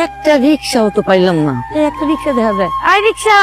একটা রিক্সাও তো পাইলাম না। একটা রিক্সা দেখা যায়। আই রিক্সা,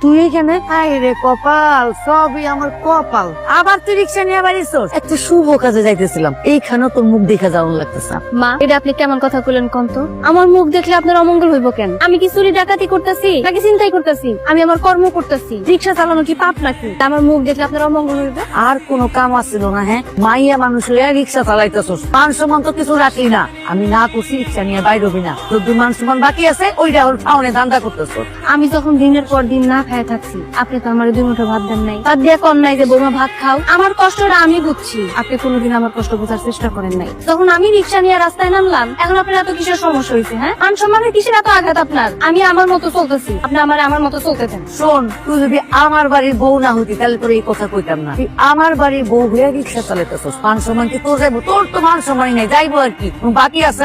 তুই এখানে? আই রে কপাল, সবই আমার কপাল। আবার তুই রিক্সা নিয়ে বাড়িছ? একটা শুভ কাজে যাইতেছিলাম, এইখানেও তোর মুখ দেখা যাওয়ার লাগতেছে। মা, এটা আপনি কেমন কথা বললেন কন্ত? আমার মুখ দেখলে আপনার অমঙ্গল হইব কেন? আমি কি চুরি ডাকাতি করতেছি নাকি চিন্তাই করতেছি? আমি আমার কর্ম করতেছি। রিক্সা চালানো কি পাপ নাকি? আমার মুখ দেখলে আপনার অমঙ্গল হইবে? আর কোনো কাম আসছিল না? হ্যাঁ, মাইয়া মানুষ হইয়া রিক্সা চালাইতেছস, মান সম্মান তো কিছু রাখলি না। আমি না করছি রিক্সা নিয়ে বাইর হবি না, তোর দু মান সম্মান বাকি আছে, ওইটা ওর খাওয়ানে ধান্দা করতেছ। আমি যখন দিনের পর দিন না খায় থাকছি, আপনি তো আমার 2 মুঠো ভাত দেন নাই। ভাত দিয়ে কম নাই যে বৌমা ভাত খাও। আমার কষ্টটা আমি বুঝছি, আপনি কোনোদিন আমার কষ্ট বোঝার চেষ্টা করেন নাই। তখন আমি রিক্সা নিয়ে রাস্তায় নামলাম, এখন আপনার এত কিসের সমস্যা হয়েছে? হ্যাঁ, মান সম্মানের কিসের এত আঘাত আপনার? আমি আমার মতো চলতেছি, আপনি আমার মতো চলতে দেন। শোন, তুই যদি আমার বাড়ির বউ না হতি তাহলে তোর এই কথা কইতাম না। তুই আমার বাড়ির বউ হয়ে রিক্সা চালাইতেছস, মান সম্মান কি তোর যাইবো? তোর তো মান সম্মানই নাই, যাইবো আর কি। বাকি আছে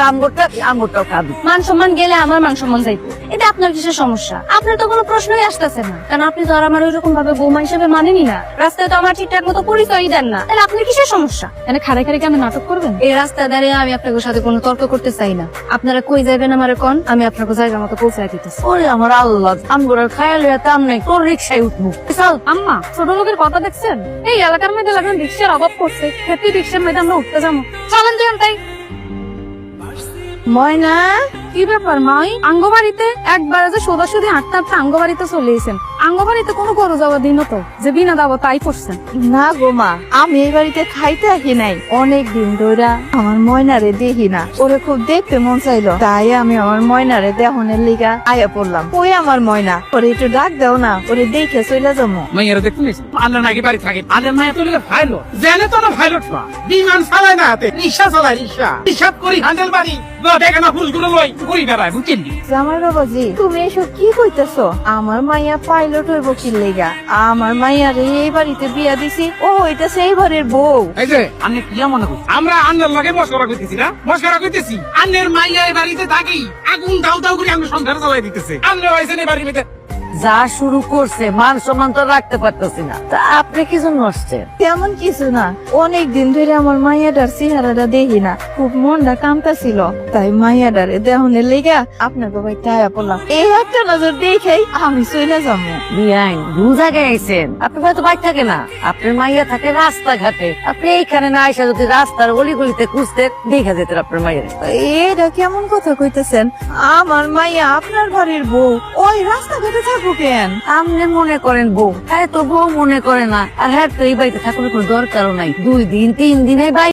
আমগোটাও খাবি। মান সম্মান গেলে আমার মান সম্মান যাইবো, এটা আপনার কিসের সমস্যা? আপনার তো কোনো প্রশ্নই আসতেছে না, কারণ আপনি তো আর আমার ওইরকম ভাবে বৌমা হিসেবে মানেনি না। রাস্তায় তো আমার ঠিকঠাক মতো পরিচয়ই দেন না, তাহলে আপনি কিসের সমস্যা? এখানে খাড়াই খাড়ি কেন নাটক করবেন? এই রাস্তায় দাঁড়িয়ে আমি আপনাদের সাথে কোনো তর্ক করতে চাই না। আপনারা কই যাবেন আমারে কোন, আমি আপনাকে জায়গা মতো পৌঁছায় দিতেছি। ওরে আমার আল্লাহ, আমগোটার খায়াল হইতাম নাই, তোর রিক্সায় উঠবো। চল আম্মা, ছোট লোকের কথা দেখছেন? এই এলাকার মধ্যে এখন রিক্সার অভাব করছে, খেতে রিক্সার মধ্যে আমরা উঠতে যাবো। চলেন যান তাই। ময়না, কি ব্যাপার মাই? আঙ্গবাড়িতে একবারে যে সোজাসুজি হাঁটতে হাঁটতে আঙ্গবাড়িতে চলে এসেছেন। আঙ্গবাড়িতে কোনো গরু যাওয়া দিন তো যে বিনা দাবো তাই করছেন? না গো মা, আমি এই বাড়িতে খাইতে আসি নাই। অনেক দিন ধরে আমার ময়নারে দেখি না, ওরে খুব দেখতে মন চাইলো, তাই আমি আমার ময়নারে দেহনের লিগা আয়া পড়লাম। ওই আমার ময়না, ওরে একটু ডাক দাও না, ওরে দেখে চলে যাবো। মাইয়ারা দেখতে নিস আল্লাহ নাকি বাড়ি থাকে। আল্লাহ মায়া তো ফাইলো জেনে তো না ফাইলট পা বিমান চালায় না হাতে, রিক্সা চালায় রিক্সা। হিসাব করি হ্যান্ডেল বাড়ি দেখে না ফুলগুলো লই ঘুরি বেড়ায়, বুঝছেন? জামাই বাবাজি, তুমি এসব কি কইতেছো? আমার মাইয়া পাইলট হইব কি লেগা? আমার মাইয়ারে এই বাড়িতে বিয়া দিছি, ও এটা সেই ঘরের বউ। এই যে আমি কি মনে করি আমরা আন্নার লগে মশকরা করতেছি না, মশকরা করতেছি। আন্নের মাইয়া এই বাড়িতে থাকি আগুন দাও দাও করে আমরা সংসার চালাই দিতেছে। আন্নের হয়েছেন এই বাড়ির ভিতরে যা শুরু করছে মান সম্মান তো রাখতে পারতেছি না। তা আপনি কি জন্য আসছেন? তেমন কিছু না, অনেক দিন ধরে আমার মাইয়াটার চেহারাটা দেখি না, খুব মনটা কামতাছিল, তাই মাইয়াটারে দেহনের লেগা আপনাকে ভাই টায়া পড়লাম। এই একটা নজর দেখেই আমি চলে যাবো। বিয়াইন দু জায়গায় আইছেন, আপনি হয়তো বাইক থাকে না, আপনার মাইয়া থাকে রাস্তাঘাটে। আপনি এইখানে না আইসা যদি রাস্তার অলিগলিতে খুঁজতে দেখা যেতেন আপনার মাইয়ের। এটা কেমন কথা কইতেছেন? আমার মাইয়া আপনার ঘরের বউ, ওই রাস্তাঘাটে থাকবো কেন? আপনি মনে করেন বউ, হ্যাঁ তো বউ মনে করে না। আর হ্যাঁ তো এই বাড়িতে থাকার কোনো দরকারও নাই। 2 দিন 3 দিনে